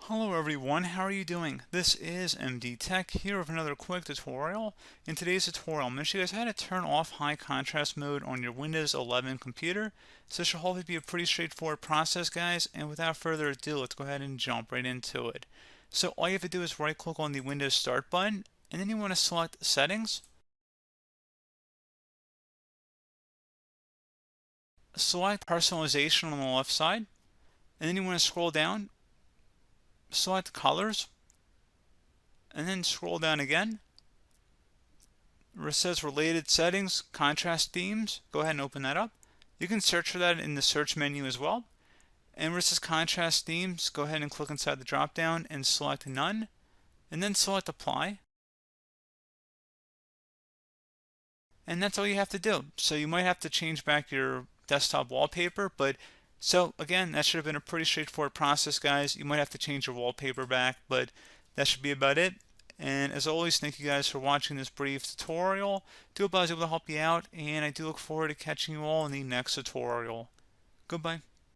Hello everyone, how are you doing? This is MD Tech here with another quick tutorial. In today's tutorial, I'm going to show you guys how to turn off high contrast mode on your Windows 11 computer. So this should hopefully be a pretty straightforward process, guys, and without further ado, let's go ahead and jump right into it. So all you have to do is right click on the Windows Start button, and then you want to select Settings. Select Personalization on the left side, and then you want to scroll down, select Colors, and then scroll down again where it says related settings, contrast themes. Go ahead and open that up. You can search for that in the search menu as well. And where it says contrast themes, go ahead and click inside the drop down and select none, and then select apply. And that's all you have to do. So you might have to change back your desktop wallpaper, but so again, that should have been a pretty straightforward process, guys. You might have to change your wallpaper back, but that should be about it. And as always, thank you guys for watching this brief tutorial. Do hope I was able to help you out, and I do look forward to catching you all in the next tutorial. Goodbye.